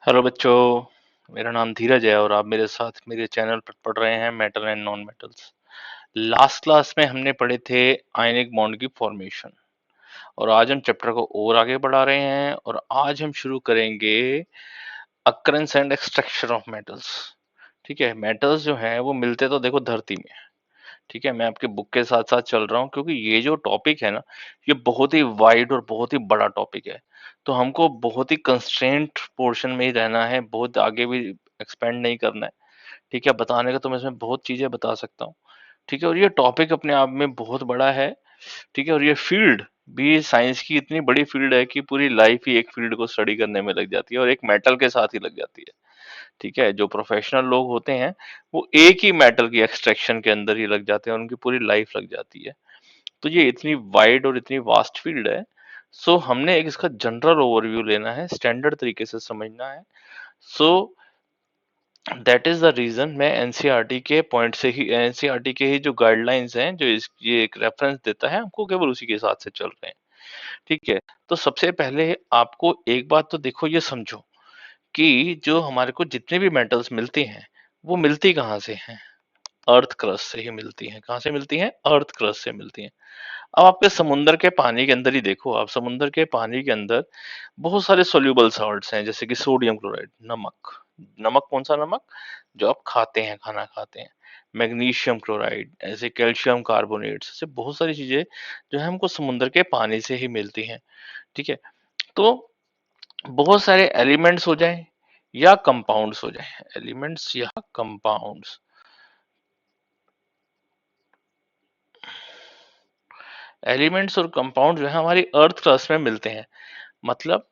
Hello बच्चों, मेरा नाम धीरज है और आप मेरे साथ मेरे चैनल पर पढ़ रहे हैं metal and non metals. Last class में हमने पढ़े थे आयनिक बॉन्ड की फॉर्मेशन और आज हम चैप्टर को और आगे बढ़ा रहे हैं और आज हम शुरू करेंगे occurrence and extraction of metals. ठीक है, मेटल्स जो हैं वो मिलते तो देखो धरती में। ठीक है, मैं आपके बुक के साथ साथ चल रहा हूँ क्योंकि ये जो टॉपिक है ना, ये बहुत ही वाइड और बहुत ही बड़ा टॉपिक है। तो हमको बहुत ही कंस्ट्रेंट पोर्शन में ही रहना है, बहुत आगे भी एक्सपेंड नहीं करना है। ठीक है, बताने का तो मैं इसमें बहुत चीजें बता सकता हूँ। ठीक है, और ये टॉपिक अपने आप में बहुत बड़ा है। ठीक है, और ये फील्ड भी साइंस की इतनी बड़ी फील्ड है कि पूरी लाइफ ही एक फील्ड को स्टडी करने में लग जाती है और एक मेटल के साथ ही लग जाती है। ठीक है, जो प्रोफेशनल लोग होते हैं वो एक ही मेटल की एक्सट्रैक्शन के अंदर ही लग जाते हैं, उनकी पूरी लाइफ लग जाती है। तो ये इतनी वाइड और इतनी वास्ट फील्ड है। सो हमने एक इसका जनरल ओवरव्यू लेना है, स्टैंडर्ड तरीके से समझना है। So that is the reason मैं एनसीईआरटी के पॉइंट से ही, एनसीईआरटी के ही जो गाइडलाइंस हैं, जो इस ये एक रेफरेंस देता है हमको, केवल उसी के हिसाब से चल रहे हैं। ठीक है, तो सबसे पहले आपको एक बात तो देखो, ये समझो कि जो हमारे को जितने भी मेटल्स मिलती हैं वो मिलती कहाँ से हैं? अर्थ क्रस्ट से ही मिलती हैं। कहाँ से मिलती हैं? अर्थ क्रस्ट से मिलती हैं। अब आपके समुंदर के पानी के अंदर ही देखो, आप समुंदर के पानी के अंदर बहुत सारे सोल्यूबल सॉल्ट्स हैं, जैसे कि सोडियम क्लोराइड, नमक। नमक कौन सा नमक? जो आप खाते हैं, खाना खाते हैं। मैग्नीशियम क्लोराइड, ऐसे कैल्शियम कार्बोनेट्स, ऐसे बहुत सारी चीजें जो है हमको समुद्र के पानी से ही मिलती हैं। ठीक है, तो बहुत सारे एलिमेंट्स हो जाएं या कंपाउंड्स हो जाएं, एलिमेंट्स या कंपाउंड्स, एलिमेंट्स और कंपाउंड जो है हमारी अर्थ क्रस्ट में मिलते हैं। मतलब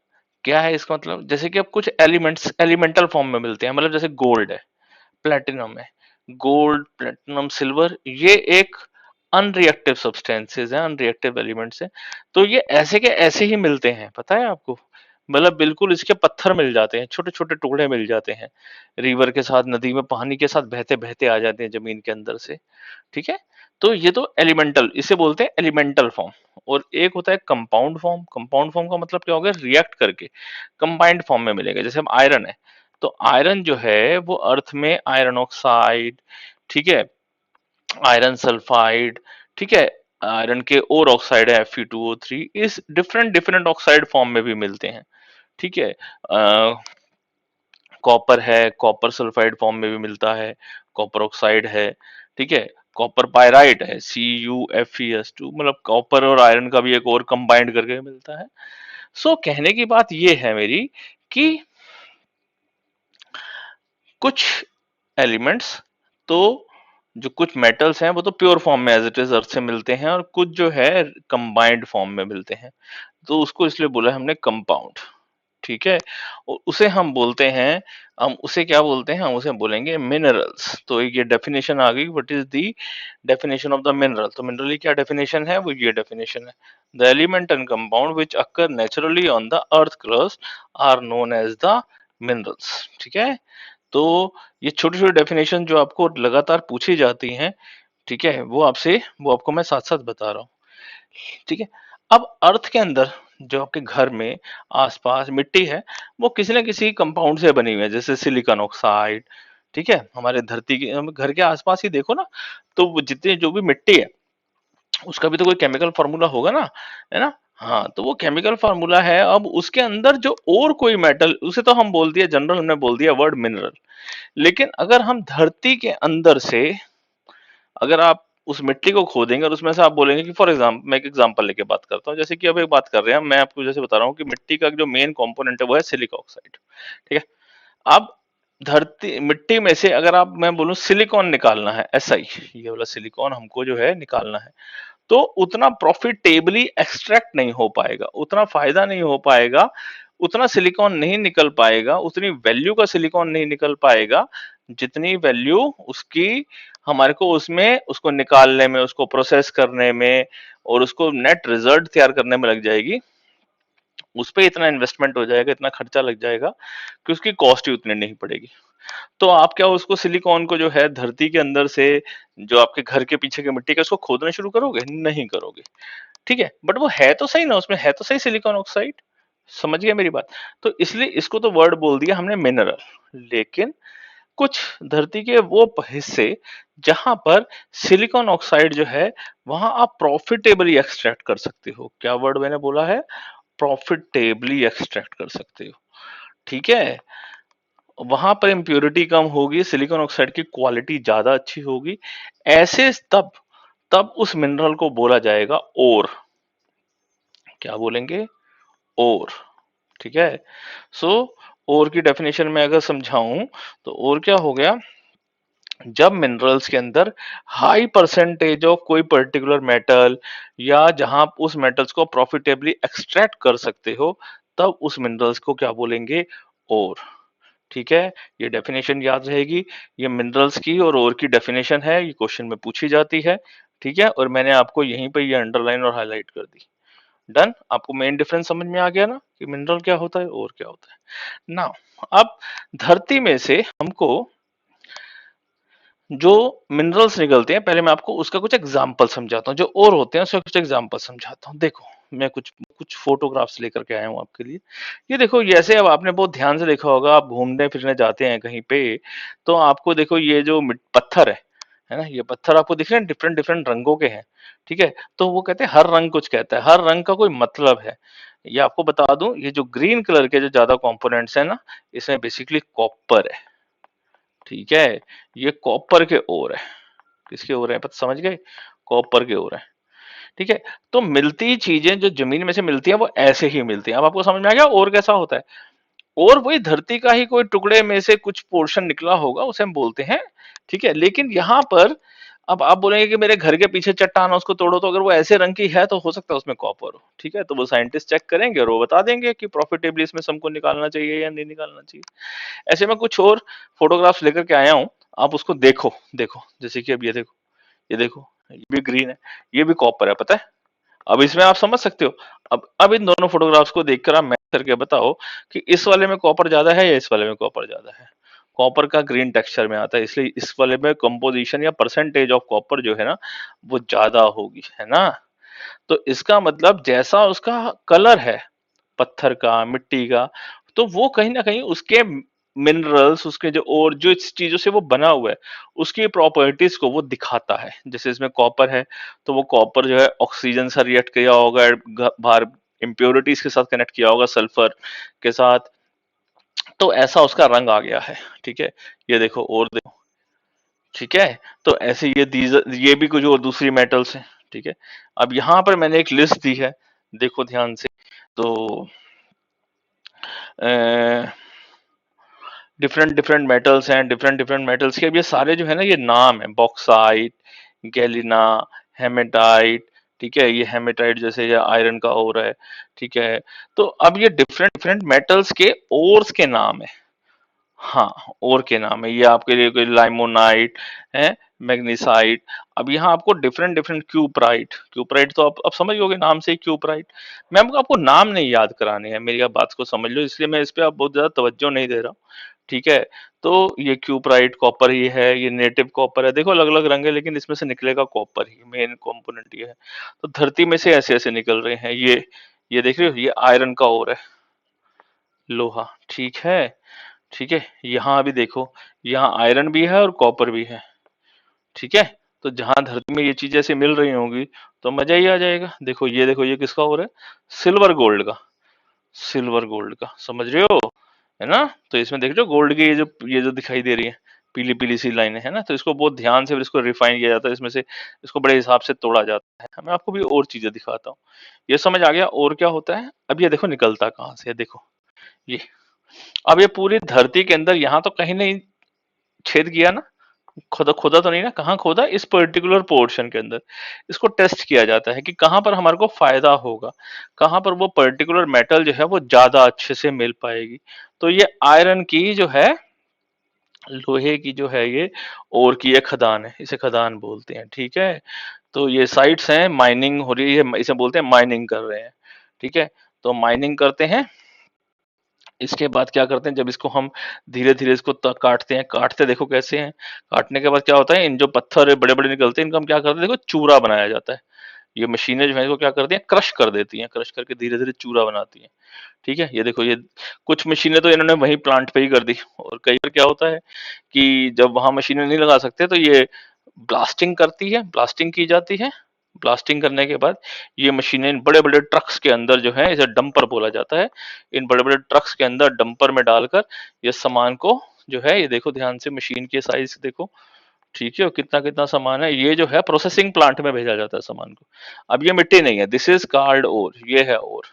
क्या है इसका मतलब? जैसे कि अब कुछ एलिमेंट्स एलिमेंटल फॉर्म में मिलते हैं, मतलब जैसे गोल्ड है, प्लेटिनम है। गोल्ड, प्लेटिनम, सिल्वर, ये एक अनरिएक्टिव सब्सटेंसेस हैं, अनरिएक्टिव एलिमेंट्स हैं। तो ये ऐसे के ऐसे ही मिलते हैं, पता है आपको? मतलब बिल्कुल इसके पत्थर मिल जाते हैं, छोटे छोटे टुकड़े मिल जाते हैं, रिवर के साथ, नदी में पानी के साथ बहते बहते आ जाते हैं जमीन के अंदर से। ठीक है, तो ये तो एलिमेंटल, इसे बोलते हैं एलिमेंटल फॉर्म। और एक होता है कंपाउंड फॉर्म। कंपाउंड फॉर्म का मतलब क्या हो गया? रिएक्ट करके कंबाइंड फॉर्म में मिलेगा। जैसे हम आयरन है, तो आयरन जो है वो अर्थ में आयरन ऑक्साइड, ठीक है, आयरन सल्फाइड, ठीक है, आयरन के और ऑक्साइड है Fe2O3, इस डिफरेंट डिफरेंट ऑक्साइड फॉर्म में भी मिलते हैं। ठीक है, कॉपर है, कॉपर सल्फाइड फॉर्म में भी मिलता है, कॉपर ऑक्साइड है। ठीक है, कॉपर पायराइट है, CuFeS2, मतलब कॉपर और आयरन का भी एक और कंबाइंड करके मिलता है। सो कहने की बात ये है मेरी कि कुछ एलिमेंट्स तो, जो कुछ मेटल्स हैं वो तो प्योर फॉर्म में एज इट इज अर्थ से मिलते हैं, और कुछ जो है कंबाइंड फॉर्म में मिलते हैं। तो उसको इसलिए बोला हमने कंपाउंड। ठीक है, और उसे हम बोलते हैं, हम उसे क्या बोलते हैं? हम उसे बोलेंगे मिनरल्स। तो एक ये डेफिनेशन आ गई, what is the definition of the mineral? तो मिनरल की क्या डेफिनेशन है? वो ये डेफिनेशन है, the element and compound which occur naturally on the earth crust are known as the minerals. ठीक है, तो ये छोटी छोटी डेफिनेशन जो आपको लगातार पूछी जाती हैं, ठीक है, वो आपको मैं साथ साथ बता रहा हूँ। ठीक है, अब अर्थ के अंदर जो आपके घर में आसपास मिट्टी है, वो किसी न किसी कंपाउंड से बनी हुई है, जैसे सिलिकॉन ऑक्साइड। ठीक है, हमारे धरती के, हम घर के आसपास ही देखो ना, तो वो जितनी जो भी मिट्टी है उसका भी तो कोई केमिकल फार्मूला होगा ना, है ना? हाँ, तो वो केमिकल फार्मूला है। अब उसके अंदर जो और कोई मेटल, उसे तो हम बोल दिया जनरल, हमने बोल दिया वर्ड मिनरल। लेकिन अगर हम धरती के अंदर से, अगर आप उस मिट्टी को खोदेंगे और उसमें से आप बोलेंगे कि फॉर एग्जाम्पल, मैं एक एग्जांपल लेके बात करता हूँ, जैसे कि अब एक बात कर रहे हैं, मैं आपको जैसे बता रहा हूँ कि मिट्टी का जो मेन कंपोनेंट है वो है सिलिका ऑक्साइड। ठीक है, अब धरती मिट्टी में से अगर आप, मैं बोलूं सिलिकॉन निकालना है, SI, ये वाला सिलिकॉन हमको जो है निकालना है, तो उतना प्रॉफिटेबली एक्सट्रैक्ट नहीं हो पाएगा, उतना फायदा नहीं हो पाएगा, उतना सिलिकॉन नहीं निकल पाएगा, उतनी वैल्यू का सिलिकॉन नहीं निकल पाएगा जितनी वैल्यू उसकी हमारे को उसमें, उसको निकालने में, उसको प्रोसेस करने में और उसको नेट रिजल्ट तैयार करने में लग जाएगी। उस पे इतना इन्वेस्टमेंट हो जाएगा, इतना खर्चा लग जाएगा कि उसकी कॉस्ट ही उतनी नहीं पड़ेगी। तो आप क्या उसको सिलिकॉन को जो है धरती के अंदर से, जो आपके घर के पीछे की मिट्टी का, उसको खोदना शुरू करोगे? नहीं करोगे। ठीक है, बट वो है तो सही ना, उसमें है तो सही सिलिकॉन ऑक्साइड। समझ गए मेरी बात? तो इसलिए इसको तो वर्ड बोल दिया हमने मिनरल, लेकिन कुछ धरती के वो हिस्से जहां पर सिलिकॉन ऑक्साइड जो है वहां आप प्रॉफिटेबली एक्सट्रैक्ट कर सकते हो। क्या वर्ड मैंने बोला है? प्रॉफिटेबली एक्सट्रैक्ट कर सकते हो। ठीक है, वहां पर इम्प्योरिटी कम होगी, सिलिकॉन ऑक्साइड की क्वालिटी ज्यादा अच्छी होगी। ऐसे तब तब उस मिनरल को बोला जाएगा ओर। क्या बोलेंगे? ओर। ठीक है। सो ओर की डेफिनेशन में अगर समझाऊं तो ओर क्या हो गया? जब मिनरल्स के अंदर हाई परसेंटेज ऑफ कोई पर्टिकुलर मेटल, या जहां आप उस मेटल्स को प्रॉफिटेबली एक्सट्रैक्ट कर सकते हो, तब उस मिनरल्स को क्या बोलेंगे? ओर। ठीक है, ये डेफिनेशन याद रहेगी। ये मिनरल्स की और ओर की डेफिनेशन है, ये क्वेश्चन में पूछी जाती है। ठीक है, और मैंने आपको यहीं पे ये अंडरलाइन और हाईलाइट कर दी। डन। आपको मेन डिफरेंस समझ में आ गया ना कि मिनरल क्या होता है और क्या होता है। नाउ अब धरती में से हमको जो मिनरल्स निकलते हैं, पहले मैं आपको उसका कुछ एग्जांपल समझाता हूँ। जो और होते हैं उसका कुछ एग्जांपल समझाता हूँ। देखो, मैं कुछ कुछ फोटोग्राफ्स लेकर के आया हूँ आपके लिए। ये देखो, जैसे अब आपने बहुत ध्यान से देखा होगा, आप घूमने फिरने जाते हैं कहीं पे, तो आपको देखो ये जो पत्थर है ना, ये पत्थर आपको दिख रहे हैं, डिफरेंट डिफरेंट रंगों के हैं। ठीक है, तो वो कहते हैं हर रंग कुछ कहता है, हर रंग का कोई मतलब है। ये आपको बता दूं, ये जो ग्रीन कलर के जो ज्यादा कंपोनेंट्स है ना, इसमें बेसिकली कॉपर है। ठीक है, ये कॉपर के ओर है। किसके ओर है, पता समझ गए? कॉपर के ओर है। ठीक है, तो मिलती चीजें जो जमीन में से मिलती हैं वो ऐसे ही मिलती हैं। अब आपको समझ में आ गया और कैसा होता है? और वही धरती का ही कोई टुकड़े में से कुछ पोर्शन निकला होगा, उसे हम बोलते हैं। ठीक है, लेकिन यहाँ पर अब आप बोलेंगे कि मेरे घर के पीछे चट्टान है, उसको तोड़ो, तो अगर वो ऐसे रंग की है तो हो सकता है उसमें कॉपर हो। ठीक है, तो वो साइंटिस्ट चेक करेंगे और वो बता देंगे कि प्रॉफिटेबली इसमें से हमको निकालना चाहिए या नहीं निकालना चाहिए। ऐसे में कुछ और फोटोग्राफ्स लेकर के आया हूँ, आप उसको देखो। देखो, जैसे कि अब ये देखो, ये देखो, ये भी ग्रीन है, ये भी कॉपर है, पता है? अब इसमें आप समझ सकते हो। अब इन दोनों फोटोग्राफ्स को देखकर आप मैच करके बताओ कि इस वाले में कॉपर ज्यादा है या इस वाले में कॉपर ज्यादा है। कॉपर का ग्रीन टेक्सचर में आता है, इसलिए इस वाले में कंपोजिशन या परसेंटेज ऑफ कॉपर जो है ना, वो ज्यादा होगी, है ना? तो इसका मतलब जैसा उसका कलर है, पत्थर का, मिट्टी का, तो वो कहीं ना कहीं उसके मिनरल्स, उसके जो और जो इस चीजों से वो बना हुआ है, उसकी प्रॉपर्टीज को वो दिखाता है। जैसे इसमें कॉपर है, तो वो कॉपर जो है ऑक्सीजन से रिएक्ट किया होगा, बाहर इम्प्योरिटीज के साथ कनेक्ट किया होगा, सल्फर के साथ, तो ऐसा उसका रंग आ गया है। ठीक है, ये देखो और देखो। ठीक है, तो ऐसे ये भी कुछ और दूसरी मेटल्स हैं। ठीक है, अब यहाँ पर मैंने एक लिस्ट दी है, देखो ध्यान से। तो डिफरेंट डिफरेंट मेटल्स हैं, डिफरेंट डिफरेंट मेटल्स के अब ये सारे जो है ना, ये नाम है, बॉक्साइट, गैलिना, हेमेटाइट। ठीक है, ये हेमेटाइट जैसे ये आयरन का ओर है। ठीक है, तो अब ये डिफरेंट डिफरेंट मेटल्स के ओर्स के नाम है। हाँ, ओर के नाम है ये, आपके लिए कोई लाइमोनाइट है, मैग्नीसाइट। अब यहाँ आपको डिफरेंट डिफरेंट क्यूपराइट, क्यूपराइट तो आप समझ गए नाम से ही क्यूपराइट। मैं आपको नाम नहीं याद कराने हैं, मेरी आप बात को समझ लो, इसलिए मैं इस पे आप बहुत ज्यादा तवज्जो नहीं दे रहा हूँ। ठीक है, तो ये क्यूपराइट कॉपर ही है, ये नेटिव कॉपर है। देखो अलग अलग रंग है, लेकिन इसमें से निकलेगा कॉपर ही, मेन कंपोनेंट ये है। तो धरती में से ऐसे ऐसे निकल रहे हैं ये देख रहे हो, ये आयरन का ओर है, लोहा। ठीक है, ठीक है, यहाँ भी देखो, यहाँ आयरन भी है और कॉपर भी है। ठीक है, तो जहां धरती में ये चीजें ऐसे मिल रही होंगी, तो मजा ही आ जाएगा। देखो ये देखो, ये किसका हो रहा है? सिल्वर गोल्ड का, सिल्वर गोल्ड का, समझ रहे हो? है ना? तो इसमें देख रहे हो गोल्ड की ये जो दिखाई दे रही है, पीली पीली सी लाइनें, है ना? तो इसको बहुत ध्यान से फिर इसको रिफाइन किया जाता है, इसमें से इसको बड़े हिसाब से तोड़ा जाता है। मैं आपको भी और चीजें दिखाता हूँ। ये समझ आ गया और क्या होता है? अब ये देखो निकलता कहाँ से है, देखो ये। अब ये पूरी धरती के अंदर यहाँ तो कहीं नहीं छेद किया ना, खोदा खोदा तो नहीं ना, कहाँ खोदा? इस पर्टिकुलर पोर्शन के अंदर। इसको टेस्ट किया जाता है कि कहाँ पर हमारे को फायदा होगा, कहाँ पर वो पर्टिकुलर मेटल जो है वो ज्यादा अच्छे से मिल पाएगी। तो ये आयरन की जो है, लोहे की जो है ये, और की ये खदान है, इसे खदान बोलते हैं। ठीक है, तो ये साइट्स हैं, माइनिंग हो रही है, इसे बोलते हैं माइनिंग कर रहे हैं। ठीक है, तो माइनिंग करते हैं। इसके बाद क्या करते हैं, जब इसको हम धीरे धीरे इसको काटते हैं, काटते देखो कैसे हैं। काटने के बाद क्या होता है, इन जो पत्थर बड़े बड़े निकलते हैं, इनको हम क्या करते हैं, देखो चूरा बनाया जाता है। ये मशीनें जो है इसको क्या करती हैं, क्रश कर देती हैं, क्रश करके धीरे धीरे चूरा बनाती हैं। ठीक है, ये देखो, ये कुछ मशीनें तो इन्होंने वहीं प्लांट पे ही कर दी, और कई बार क्या होता है कि जब वहां मशीनें नहीं लगा सकते तो ये ब्लास्टिंग करती है, ब्लास्टिंग की जाती है। ब्लास्टिंग करने के बाद ये मशीनें बड़े बड़े ट्रक्स के अंदर जो है, इसे डंपर बोला जाता है, इन बड़े बड़े ट्रक्स के अंदर डंपर में डालकर ये सामान को जो है, ये देखो ध्यान से मशीन के साइज देखो, ठीक है, और कितना कितना सामान है, ये जो है प्रोसेसिंग प्लांट में भेजा जाता है सामान को। अब ये मिट्टी नहीं है, दिस इज कार्ड ओर, ये है ओर।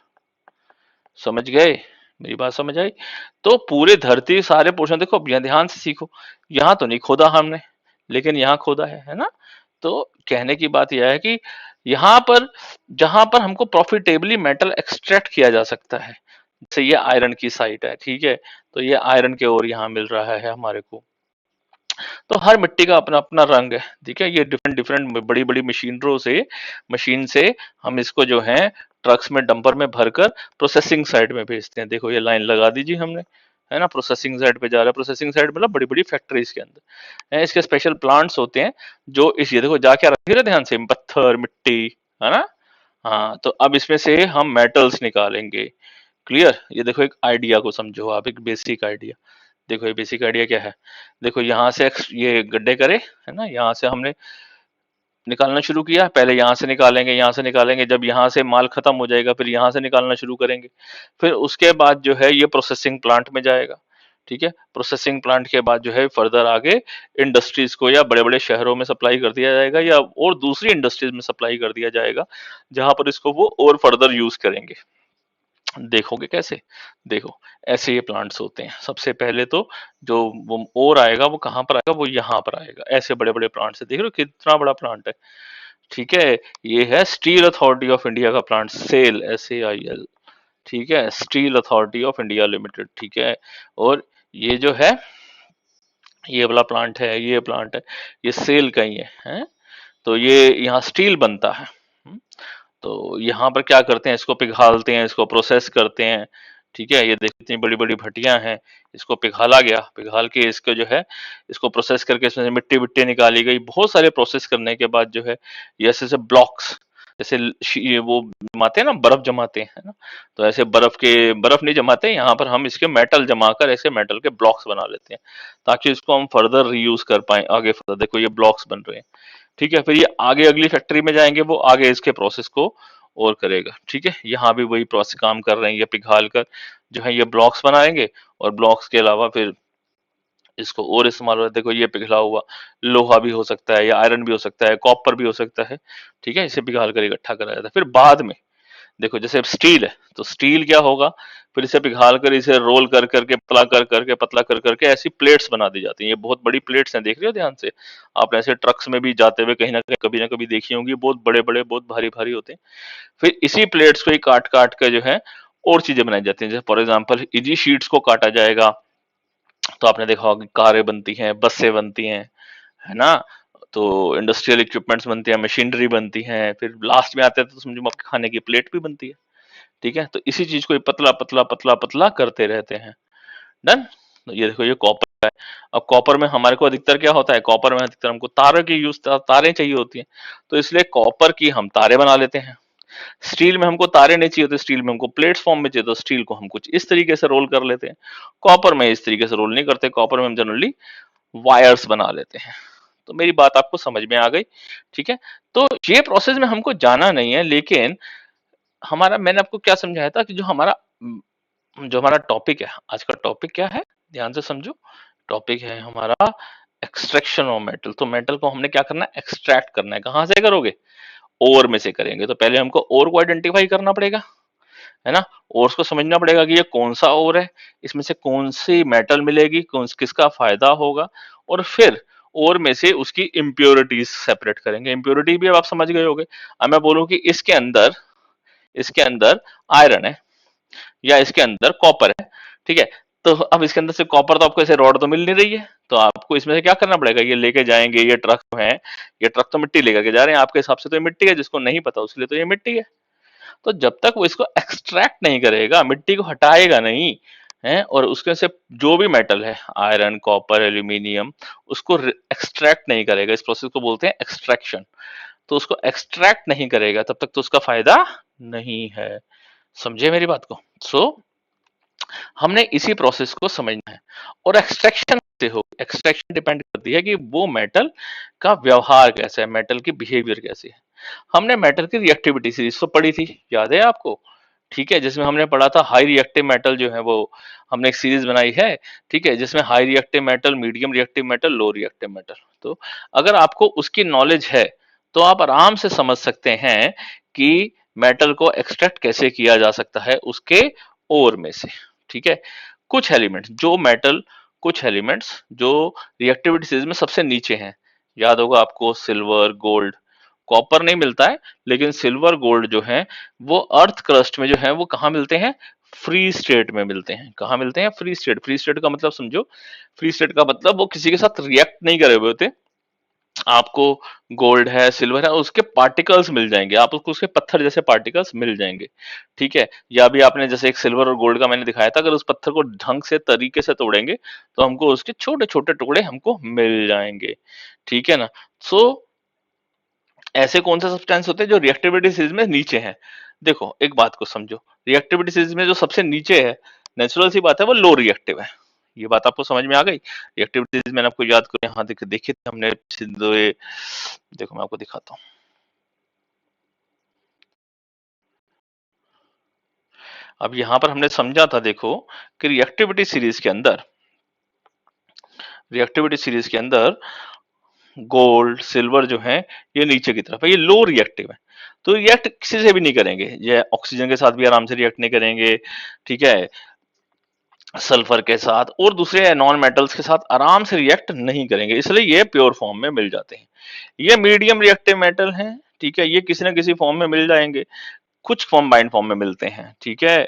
समझ गए, मेरी बात समझ आई? तो पूरे धरती सारे पोर्शन देखो, अब यहाँ ध्यान से सीखो, यहाँ तो नहीं खोदा हमने, लेकिन यहाँ खोदा है ना? तो कहने की बात यह है कि यहाँ पर, जहां पर हमको प्रॉफिटेबली मेटल एक्सट्रैक्ट किया जा सकता है, जैसे ये आयरन की साइट है, ठीक है, तो ये आयरन के ओर यहाँ मिल रहा है हमारे को। तो हर मिट्टी का अपना अपना रंग है, ठीक है, ये डिफरेंट डिफरेंट बड़ी बड़ी मशीनरों से, मशीन से हम इसको जो है ट्रक्स में, डंपर में भरकर प्रोसेसिंग साइड में भेजते हैं। देखो ये लाइन लगा दीजिए हमने, है ना, प्रोसेसिंग साइड पे जा रहा है, प्रोसेसिंग साइड मतलब बड़ी बड़ी फैक्ट्रीज के अंदर है, इसके स्पेशल प्लांट्स होते हैं जो इस, ये देखो जाके रखिए ना ध्यान से, पत्थर मिट्टी, है ना। हाँ, तो अब इसमें से हम मेटल्स निकालेंगे। क्लियर, ये देखो एक आइडिया को समझो आप, एक बेसिक आइडिया। देखो ये बेसिक आइडिया क्या है, देखो यहाँ से ये गड्ढे करे, है ना, यहाँ से हमने निकालना शुरू किया, पहले यहाँ से निकालेंगे, यहाँ से निकालेंगे, जब यहाँ से माल खत्म हो जाएगा फिर यहाँ से निकालना शुरू करेंगे, फिर उसके बाद जो है ये प्रोसेसिंग प्लांट में जाएगा। ठीक है, प्रोसेसिंग प्लांट के बाद जो है फर्दर आगे इंडस्ट्रीज को या बड़े बड़े शहरों में सप्लाई कर दिया जाएगा, या और दूसरी इंडस्ट्रीज में सप्लाई कर दिया जाएगा, जहां पर इसको वो और फर्दर यूज करेंगे। देखोगे कैसे, देखो ऐसे ये प्लांट्स होते हैं। सबसे पहले तो जो वो और आएगा वो कहाँ पर आएगा, वो यहाँ पर आएगा, ऐसे बड़े बड़े प्लांट्स है, देख रहे हो कितना बड़ा प्लांट है। ठीक है, ये है स्टील अथॉरिटी ऑफ इंडिया का प्लांट, सेल, SAIL। ठीक है, steel authority of India limited, ठीक है। और ये जो है, ये वाला प्लांट है, ये प्लांट है, ये सेल का ही है? तो ये यहाँ स्टील बनता है। तो यहाँ पर क्या करते हैं, इसको पिघालते हैं, इसको प्रोसेस करते हैं। ठीक है, ये देखो इतनी बड़ी बड़ी भट्टियां हैं, इसको पिघाला गया, पिघाल के इसको जो है, इसको प्रोसेस करके इसमें से मिट्टी विट्टी निकाली गई, बहुत सारे प्रोसेस करने के बाद जो है ये ऐसे ऐसे ब्लॉक्स, जैसे ये वो जमाते हैं ना, बर्फ जमाते हैं, है ना, तो ऐसे बर्फ नहीं जमाते, यहाँ पर हम इसके मेटल जमा कर ऐसे मेटल के ब्लॉक्स बना लेते हैं, ताकि इसको हम फर्दर रीयूज कर पाए आगे फर्दर। देखो ये ब्लॉक्स बन रहे हैं। ठीक है, फिर ये आगे अगली फैक्ट्री में जाएंगे, वो आगे इसके प्रोसेस को और करेगा। ठीक है, यहाँ भी वही प्रोसेस काम कर रहे हैं, ये पिघाल कर जो है ये ब्लॉक्स बनाएंगे, और ब्लॉक्स के अलावा फिर इसको और इस्तेमाल हो, देखो ये पिघला हुआ लोहा भी हो सकता है, या आयरन भी हो सकता है, कॉपर भी हो सकता है। ठीक है, इसे पिघाल कर इकट्ठा करा जाता है। फिर बाद में देखो जैसे स्टील है, तो स्टील क्या होगा, फिर इसे पिघाल कर, इसे रोल कर करके, पतला कर करके, पतला कर करके ऐसी प्लेट्स बना दी जाती हैं। ये बहुत बड़ी प्लेट्स हैं, देख रहे हो ध्यान से आप, ऐसे ट्रक्स में भी जाते हुए कहीं ना कभी देखी होंगी, बहुत बड़े बड़े, बहुत भारी भारी होते हैं। फिर इसी प्लेट्स को ही काट काट कर जो है और चीजें बनाई जाती हैं, जैसे फॉर एग्जाम्पल इजी शीट्स को काटा जाएगा, तो आपने देखा होगा कारें बनती हैं, बसें बनती हैं, है ना, तो इंडस्ट्रियल इक्विपमेंट्स बनती हैं, मशीनरी बनती हैं, फिर लास्ट में आते हैं तो समझो आपके खाने की प्लेट भी बनती है। ठीक है, तो इसी चीज को ये पतला पतला पतला पतला करते रहते हैं। डन। तो ये देखो ये कॉपर है। अब कॉपर में हमारे को अधिकतर क्या होता है, कॉपर में अधिकतर हमको तारों की तारें चाहिए होती हैं, तो इसलिए कॉपर की हम तारे बना लेते हैं। स्टील में हमको तारे नहीं चाहिए होते, स्टील में हमको प्लेट्स फॉर्म में चाहिए, तो स्टील को हम कुछ इस तरीके से रोल कर लेते हैं। कॉपर में इस तरीके से रोल नहीं करते, कॉपर में हम जनरली वायर्स बना लेते हैं। तो मेरी बात आपको समझ में आ गई? ठीक है, तो ये प्रोसेस में हमको जाना नहीं है, लेकिन हमारा, मैंने आपको क्या समझाया था कि जो हमारा टॉपिक है, आज का टॉपिक क्या है, ध्यान से समझो। टॉपिक है हमारा एक्सट्रैक्शन ऑफ मेटल। तो मेटल को हमने क्या करना है, एक्सट्रैक्ट करना है। कहां से करोगे, ओर में से करेंगे। तो पहले हमको ओर को आइडेंटिफाई करना पड़ेगा, है ना, ओर्स को समझना पड़ेगा कि ये कौन सा ओर है, इसमें से कौन सी मेटल मिलेगी, कौन किसका फायदा होगा, और फिर ओर में से उसकी इम्प्योरिटीज सेपरेट करेंगे। इम्प्योरिटी भी अब आप समझ गए होगे। अब मैं बोलूं कि इसके अंदर आयरन है, या इसके अंदर कॉपर है, ठीक है, तो अब इसके अंदर से कॉपर तो आपको ऐसे रॉड तो मिल नहीं रही है, तो आपको इसमें से क्या करना पड़ेगा, ये लेके जाएंगे, ये ट्रक है, ये ट्रक तो मिट्टी लेकर के जा रहे हैं, आपके हिसाब से तो ये मिट्टी है, जिसको नहीं पता उसके लिए तो ये मिट्टी है। तो जब तक वो इसको एक्सट्रैक्ट नहीं करेगा, मिट्टी को हटाएगा नहीं है, और उसके से जो भी मेटल है, आयरन, कॉपर, एल्यूमिनियम, उसको एक्सट्रैक्ट नहीं करेगा, इस प्रोसेस को बोलते हैं एक्सट्रैक्शन। तो उसको एक्सट्रैक्ट नहीं करेगा तब तक तो उसका फायदा नहीं है। समझे मेरी बात को? सो हमने इसी प्रोसेस को समझना है। और एक्सट्रैक्शन से हो, एक्सट्रैक्शन डिपेंड करती है कि वो मेटल का व्यवहार कैसा है, मेटल की बिहेवियर कैसी है। हमने मेटल की रिएक्टिविटी सीरीज तो पढ़ी थी, याद है आपको? ठीक है, जिसमें हमने पढ़ा था हाई रिएक्टिव मेटल जो है वो हमने एक सीरीज बनाई है। ठीक है, जिसमें high reactive metal, medium reactive metal, low reactive metal. तो अगर आपको उसकी नॉलेज है तो आप आराम से समझ सकते हैं कि मेटल को एक्सट्रैक्ट कैसे किया जा सकता है उसके ओर में से। ठीक है, कुछ एलिमेंट्स जो मेटल, कुछ एलिमेंट्स जो रिएक्टिविटी सीरीज में सबसे नीचे हैं, याद होगा आपको सिल्वर, गोल्ड, कॉपर नहीं मिलता है, लेकिन सिल्वर, गोल्ड जो है वो अर्थ क्रस्ट में जो है वो कहाँ मिलते हैं? फ्री स्टेट में मिलते हैं। कहाँ मिलते हैं? Free state. फ्री स्टेट का मतलब समझो, फ्री स्टेट का मतलब वो किसी के साथ रिएक्ट नहीं करे हुए होते। आपको गोल्ड है, सिल्वर है, उसके पार्टिकल्स मिल जाएंगे, आप उसको उसके पत्थर जैसे पार्टिकल्स मिल जाएंगे। ठीक है, या भी आपने जैसे एक सिल्वर और गोल्ड का मैंने दिखाया था, अगर उस पत्थर को ढंग से तरीके से तोड़ेंगे तो हमको उसके छोटे छोटे टुकड़े हमको मिल जाएंगे। ठीक है ना? सो ऐसे कौन से सब्सटेंस होते हैं जो रिएक्टिविटी सीरीज में नीचे हैं? देखो एक बात को समझो, रिएक्टिविटी सीरीज में जो सबसे नीचे है, नेचुरल सी बात है, वो लो रिएक्टिव है। ये बात आपको समझ में आ गई? रिएक्टिविटी सीरीज मैंने आपको याद करो, यहाँ देखे थे हमने देखो मैं आपको दिखाता हूँ। अब यहाँ पर हमने समझा था, देखो कि रिएक्टिविटी सीरीज के अंदर गोल्ड, सिल्वर जो है ये नीचे की तरफ है, ये लो रिएक्टिव है। तो रिएक्ट किसी से भी नहीं करेंगे, ये ऑक्सीजन के साथ भी आराम से रिएक्ट नहीं करेंगे। ठीक है, सल्फर के साथ और दूसरे नॉन मेटल्स के साथ आराम से रिएक्ट नहीं करेंगे, इसलिए ये प्योर फॉर्म में मिल जाते हैं। ये मीडियम रिएक्टिव मेटल हैं। ठीक है, ये किसी ना किसी फॉर्म में मिल जाएंगे, कुछ कंबाइंड फॉर्म में मिलते हैं। ठीक है,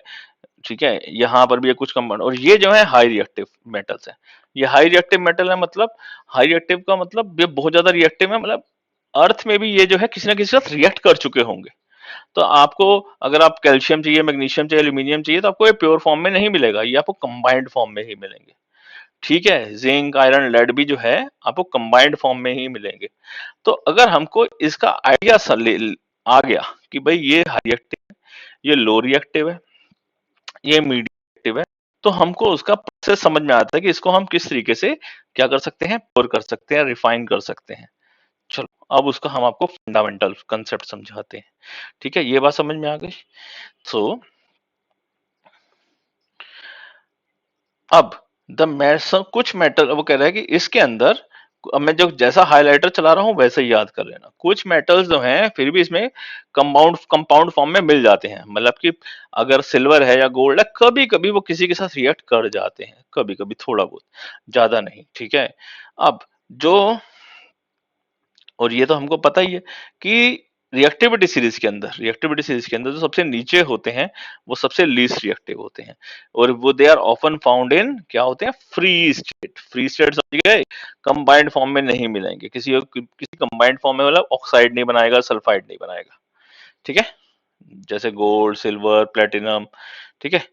ठीक है, यहाँ पर भी ये कुछ कंपाउंड, और ये जो है हाई रिएक्टिव मेटल्स है। ये हाई रिएक्टिव मेटल है, मतलब हाई रिएक्टिव का मतलब ये बहुत ज्यादा रिएक्टिव है, मतलब अर्थ में भी ये जो है किसी ना किसी के साथ रिएक्ट कर चुके होंगे। तो आपको अगर आप कैल्शियम चाहिए, मैग्नीशियम चाहिए, एल्यूमिनियम चाहिए, तो आपको ये प्योर फॉर्म में नहीं मिलेगा, ये आपको कंबाइंड फॉर्म में ही मिलेंगे। ठीक है, जिंक, आयरन, लेड भी जो है आपको कंबाइंड फॉर्म में ही मिलेंगे। तो अगर हमको इसका आइडिया आ गया कि भाई ये हाई रिएक्टिव है, ये लो रिएक्टिव है, ये मीडियम है, तो हमको उसका प्रोसेस समझ में आता है कि इसको हम किस तरीके से क्या कर सकते हैं, प्योर कर सकते हैं, रिफाइन कर सकते हैं। चलो अब उसका हम आपको फंडामेंटल कंसेप्ट समझाते हैं। ठीक है, ये बात समझ में आ गई? सो अब कुछ मेटल, वो कह रहा है कि इसके अंदर, अब मैं जो जैसा हाइलाइटर चला रहा हूं वैसे ही याद कर लेना, कुछ मेटल्स जो हैं फिर भी इसमें कंपाउंड फॉर्म में मिल जाते हैं, मतलब कि अगर सिल्वर है या गोल्ड है, कभी कभी वो किसी के साथ रिएक्ट कर जाते हैं, कभी कभी थोड़ा बहुत, ज्यादा नहीं। ठीक है, अब जो, और ये तो हमको पता ही है कि रिएक्टिविटी सीरीज के अंदर जो सबसे नीचे होते हैं वो सबसे लीस्ट रिएक्टिव होते हैं, और वो they are often found in क्या होते हैं? Free state. फ्री स्टेट समझ गए? कंबाइंड फॉर्म में नहीं मिलेंगे, किसी कंबाइंड फॉर्म में, मतलब ऑक्साइड नहीं बनाएगा, सल्फाइड नहीं बनाएगा। ठीक है, जैसे गोल्ड, सिल्वर, प्लेटिनम। ठीक है,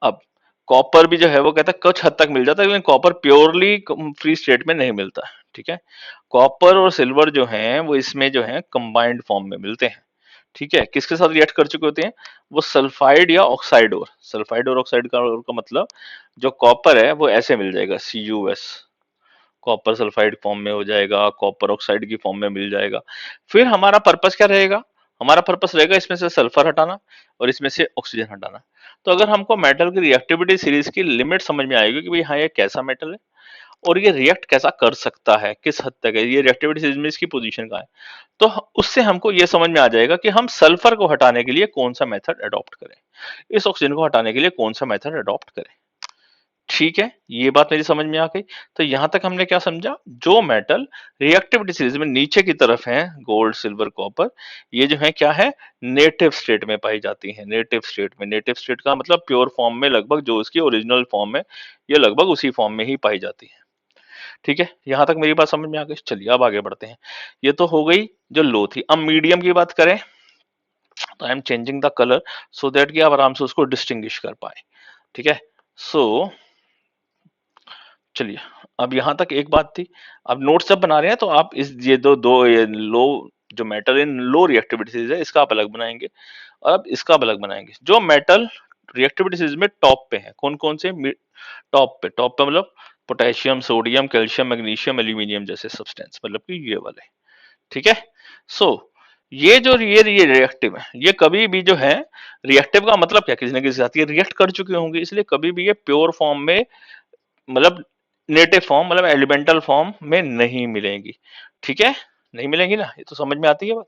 अब कॉपर भी जो है वो कहता है कुछ हद तक मिल जाता है, लेकिन कॉपर प्योरली फ्री स्टेट में नहीं मिलता। ठीक है, कॉपर और सिल्वर जो हैं वो इसमें जो है कंबाइंड फॉर्म में मिलते हैं। ठीक है, किसके साथ रिएक्ट कर चुके होते हैं? वो सल्फाइड या ऑक्साइड, और सल्फाइड और ऑक्साइड का मतलब जो कॉपर है वो ऐसे मिल जाएगा, CuS, कॉपर सल्फाइड फॉर्म में हो जाएगा, कॉपर ऑक्साइड की फॉर्म में मिल जाएगा। फिर हमारा पर्पस क्या रहेगा? हमारा पर्पस रहेगा इसमें से सल्फर हटाना और इसमें से ऑक्सीजन हटाना। तो अगर हमको मेटल की रिएक्टिविटी सीरीज की लिमिट समझ में आएगी कि भाई हाँ ये कैसा मेटल है और ये रिएक्ट कैसा कर सकता है, किस हद तक है, ये रिएक्टिविटी सीरीज में इसकी पोजीशन कहाँ है, तो उससे हमको ये समझ में आ जाएगा कि हम सल्फर को हटाने के लिए कौन सा मेथड अडॉप्ट करें, इस ऑक्सीजन को हटाने के लिए कौन सा मेथड अडॉप्ट करें। ठीक है, ये बात मेरी समझ में आ गई। तो यहां तक हमने क्या समझा? जो मेटल रिएक्टिविटी सीरीज में नीचे की तरफ है, गोल्ड, सिल्वर, कॉपर, ये जो है क्या है? नेटिव स्टेट में पाई जाती है। नेटिव स्टेट में, नेटिव स्टेट का मतलब प्योर फॉर्म में, लगभग जो इसकी ओरिजिनल फॉर्म है ये लगभग उसी फॉर्म में ही पाई जाती है। ठीक है, यहां तक मेरी बात समझ में आ गई? चलिए अब आगे बढ़ते हैं। ये तो हो गई जो लो थी। अब मीडियम की बात करें तो I am changing the colour so that कि आप आराम से उसको डिस्टिंग्विश कर पाए। ठीक है, सो चलिए, अब यहां तक एक बात थी। अब नोट्स जब बना रहे हैं तो आप इस ये दो दो ये लो जो मेटल इन लो रिएक्टिविटी सीरीज है इसका आप अलग बनाएंगे, और अब इसका अलग बनाएंगे। जो मेटल रिएक्टिविटी सीरीज में टॉप पे है, कौन कौन से? टॉप पे मतलब potassium, sodium, calcium, magnesium, aluminium जैसे सब्सटेंस, मतलब कि ये वाले, ठीक है। सो ये रिएक्टिव है, ये कभी भी जो है, रिएक्टिव का मतलब क्या, किसी न किसी साथ ये रिएक्ट कर चुके होंगे, इसलिए कभी भी ये प्योर फॉर्म में, मतलब नेटिव फॉर्म, मतलब एलिमेंटल फॉर्म में नहीं मिलेंगी, ठीक है, नहीं मिलेंगी ना, ये तो समझ में आती है बात।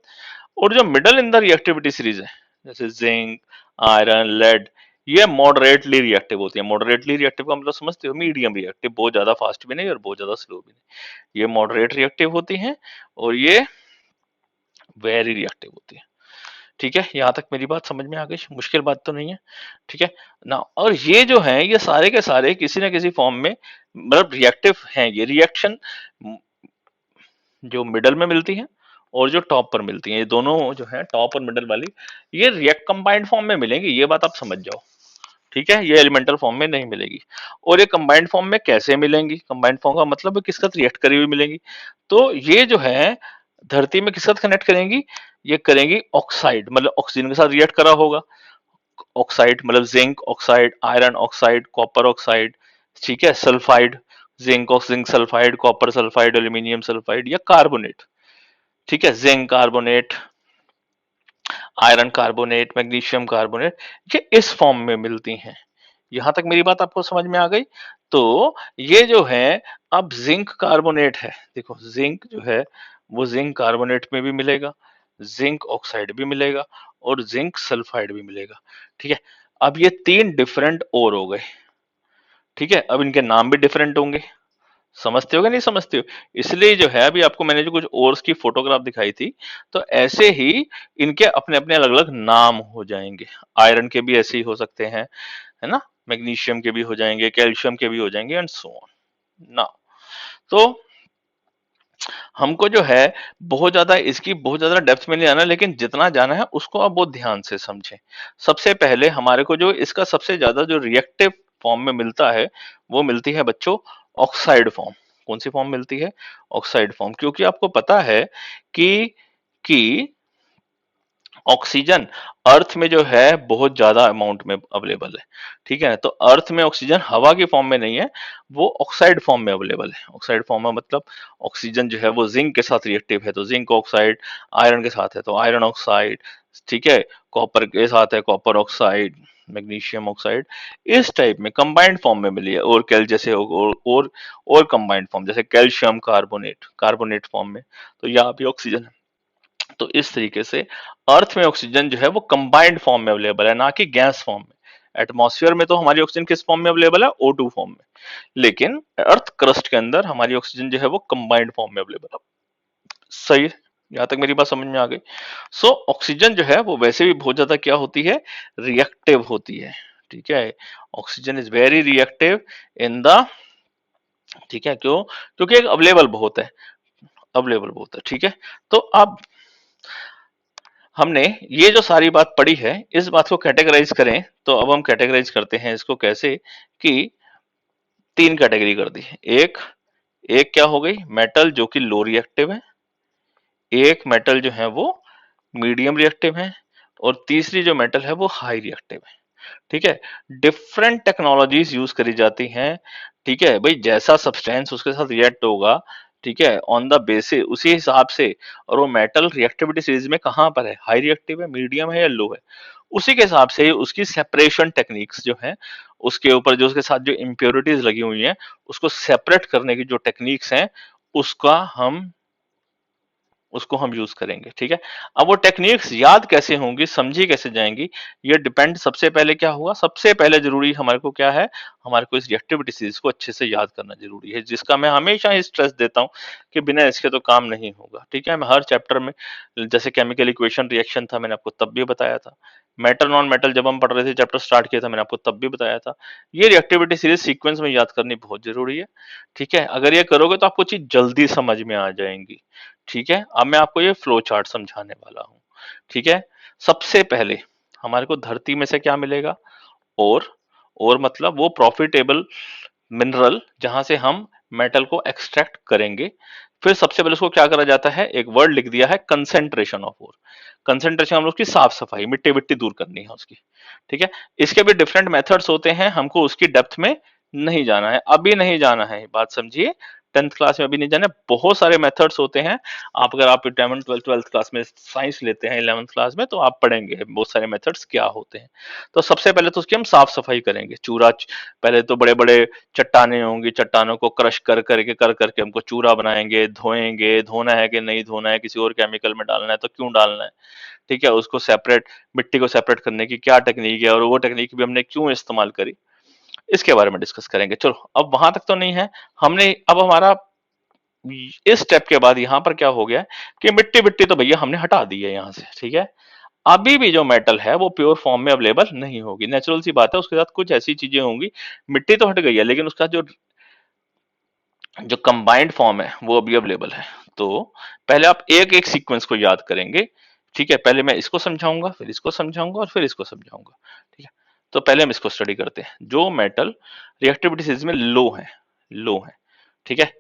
और जो middle in the reactivity series है, जैसे जिंक, आयरन, लेड, ये मॉडरेटली रिएक्टिव होती है। मॉडरेटली रिएक्टिव का मतलब समझते हो? मीडियम रिएक्टिव, बहुत ज्यादा फास्ट भी नहीं और बहुत ज्यादा स्लो भी नहीं, ये मॉडरेट रिएक्टिव होती हैं, और ये वेरी रिएक्टिव होती है, ठीक है। यहाँ तक मेरी बात समझ में आ गई, मुश्किल बात तो नहीं है, ठीक है ना। और ये जो है, ये सारे के सारे किसी ना किसी फॉर्म में मतलब रिएक्टिव हैं। ये रिएक्शन जो मिडल में मिलती है और जो टॉप पर मिलती है, ये दोनों जो है टॉप और मिडल वाली, ये रिएक्ट कंबाइंड फॉर्म में मिलेंगी, ये बात आप समझ जाओ, ठीक है। ये एलिमेंटल फॉर्म में नहीं मिलेगी। और ये कंबाइंड फॉर्म में कैसे मिलेंगी? कंबाइंड फॉर्म का मतलब किसके साथ रिएक्ट करी हुई मिलेंगी? तो ये जो है धरती में किसके साथ कनेक्ट करेंगी? ये करेंगी ऑक्साइड, मतलब ऑक्सीजन के साथ रिएक्ट करा होगा। ऑक्साइड मतलब zinc oxide, iron oxide, copper oxide, ठीक है, sulphide, zinc sulphide, copper sulphide, aluminium sulphide, या कार्बोनेट, ठीक है, zinc carbonate, iron carbonate, magnesium carbonate, ये इस फॉर्म में मिलती हैं। यहां तक मेरी बात आपको समझ में आ गई? तो ये जो है, अब जिंक कार्बोनेट है, देखो जिंक जो है वो जिंक कार्बोनेट में भी मिलेगा, जिंक ऑक्साइड भी मिलेगा, और जिंक सल्फाइड भी मिलेगा, ठीक है। अब ये तीन डिफरेंट ओर हो गए, ठीक है। अब इनके नाम भी डिफरेंट होंगे, समझते हो कि नहीं समझते हो? इसलिए जो है, अभी आपको मैंने जो कुछ ओर्स की फोटोग्राफ दिखाई थी, तो ऐसे ही इनके अपने अपने अलग अलग नाम हो जाएंगे। आयरन के भी ऐसे ही हो सकते हैं, है ना, मैग्नीशियम के भी हो जाएंगे, कैल्शियम के भी हो जाएंगे, एंड सो ऑन ना। तो हमको जो है बहुत ज्यादा इसकी बहुत ज्यादा डेप्थ में नहीं आना, लेकिन जितना जाना है उसको आप बहुत ध्यान से समझें। सबसे पहले हमारे को जो इसका सबसे ज्यादा जो रिएक्टिव फॉर्म में मिलता है, वो मिलती है बच्चों ऑक्साइड फॉर्म। कौन सी फॉर्म मिलती है? ऑक्साइड फॉर्म, क्योंकि आपको पता है कि ऑक्सीजन अर्थ में जो है बहुत ज्यादा अमाउंट में अवेलेबल है, ठीक है। तो अर्थ में ऑक्सीजन हवा की फॉर्म में नहीं है, वो ऑक्साइड फॉर्म में अवेलेबल है। ऑक्साइड फॉर्म में मतलब ऑक्सीजन जो है वो जिंक के साथ रिएक्टिव है तो जिंक ऑक्साइड, आयरन के साथ है तो आयरन ऑक्साइड, ठीक है, कॉपर के साथ है कॉपर ऑक्साइड, मैग्नीशियम ऑक्साइड, इस टाइप में कंबाइंड फॉर्म में मिली है। और कैल जैसे और कंबाइंड फॉर्म जैसे कैल्शियम कार्बोनेट, कार्बोनेट फॉर्म में, तो यहाँ भी ऑक्सीजन। तो इस तरीके से अर्थ में ऑक्सीजन जो है वो कंबाइंड फॉर्म में अवेलेबल है, ना कि गैस फॉर्म में। एटमॉस्फेयर में तो हमारी ऑक्सीजन किस फॉर्म में अवेलेबल है? O2 फॉर्म में। लेकिन अर्थ क्रस्ट के अंदर हमारी ऑक्सीजन जो है वो कंबाइंड फॉर्म में अवेलेबल है। सही है, यहां तक मेरी बात समझ में आ गई। सो ऑक्सीजन जो है वो वैसे भी बहुत ज्यादा क्या होती है? रिएक्टिव होती है, ठीक है। Oxygen is very reactive in the, ठीक है, क्यों? क्योंकि अवेलेबल बहुत है, अवेलेबल बहुत है, ठीक है। तो अब हमने ये जो सारी बात पढ़ी है, इस बात को कैटेगराइज करें, तो अब हम कैटेगराइज करते हैं इसको कैसे, कि तीन कैटेगरी कर दी। एक एक क्या हो गई? मेटल जो कि लो रिएक्टिव है, एक मेटल जो है वो मीडियम रिएक्टिव है, और तीसरी जो मेटल है वो हाई रिएक्टिव है, ठीक है। डिफरेंट टेक्नोलॉजीज यूज करी जाती हैं, ठीक है भाई, जैसा सब्सटेंस उसके साथ रिएक्ट होगा, ठीक है, ऑन द बेसिस उसी हिसाब से। और वो मेटल रिएक्टिविटी सीरीज में कहां पर है? हाई रिएक्टिव है, मीडियम है, या लो है, उसी के हिसाब से उसकी सेपरेशन टेक्निक्स जो है, उसके ऊपर जो उसके साथ जो इम्प्योरिटीज लगी हुई हैं, उसको सेपरेट करने की जो टेक्निक्स हैं, उसका हम उसको हम यूज करेंगे, ठीक है। अब वो टेक्निक्स याद कैसे होंगी, समझी कैसे जाएंगी, ये डिपेंड, सबसे पहले क्या होगा, सबसे पहले जरूरी हमारे को क्या है, हमारे को इस रिएक्टिविटी सीरीज को अच्छे से याद करना जरूरी है, जिसका मैं हमेशा स्ट्रेस देता हूं कि बिना इसके तो काम नहीं होगा, ठीक है। मैं हर चैप्टर में, जैसे केमिकल इक्वेशन रिएक्शन था, मैंने आपको तब भी बताया था। मेटल नॉन मेटल जब हम पढ़ रहे थे, चैप्टर स्टार्ट किया था, मैंने आपको तब भी बताया था। ये रिएक्टिविटी सीरीज सीक्वेंस में याद करनी बहुत जरूरी है, ठीक है। अगर ये करोगे तो आपको चीज जल्दी समझ में आ जाएंगी, ठीक है। अब मैं आपको ये फ्लो चार्ट समझाने वाला हूं, ठीक है। सबसे पहले हमारे को धरती में से क्या मिलेगा? और और मतलब वो प्रॉफिटेबल मिनरल, जहां से हम मेटल को एक्सट्रैक्ट करेंगे, फिर सबसे पहले उसको क्या करा जाता है, एक वर्ड लिख दिया है कंसेंट्रेशन ऑफ ओर। कंसेंट्रेशन हम लोग उसकी साफ सफाई, मिट्टी विट्टी दूर करनी है उसकी। ठीक है, इसके भी डिफरेंट मेथड्स होते हैं, हमको उसकी डेप्थ में नहीं जाना है, अभी नहीं जाना है, बात समझिए। 10th क्लास में अभी नहीं जाना है, बहुत सारे मेथड्स होते हैं। आप अगर आप 11th 12th क्लास में साइंस लेते हैं 11th क्लास में, तो आप पढ़ेंगे बहुत सारे मेथड्स क्या होते हैं। तो सबसे पहले तो उसकी हम साफ सफाई करेंगे। पहले तो बड़े बड़े चट्टाने होंगी, चट्टानों को क्रश कर करके हमको चूरा बनाएंगे, धोएंगे, धोना है कि नहीं धोना है, किसी और केमिकल में डालना है तो क्यों डालना है। ठीक है, उसको सेपरेट, मिट्टी को सेपरेट करने की क्या टेक्निक है और वो टेक्निक भी हमने क्यों इस्तेमाल करी, इसके बारे में डिस्कस करेंगे। चलो, अब वहां तक तो नहीं है, हमने अब हमारा इस स्टेप के बाद यहाँ पर क्या हो गया कि मिट्टी विट्टी तो भैया हमने हटा दी है यहाँ से। ठीक है, अभी भी जो मेटल है वो प्योर फॉर्म में अवेलेबल नहीं होगी, नेचुरल सी बात है, उसके साथ कुछ ऐसी चीजें होंगी। मिट्टी तो हट गई है, लेकिन उसका जो जो कंबाइंड फॉर्म है वो अभी अवेलेबल है। तो पहले आप एक एक सीक्वेंस को याद करेंगे। ठीक है, पहले मैं इसको समझाऊंगा, फिर इसको समझाऊंगा और फिर इसको समझाऊंगा। ठीक है, तो पहले हम इसको स्टडी करते हैं। जो मेटल रिएक्टिविटी में लो है, लो है, ठीक है,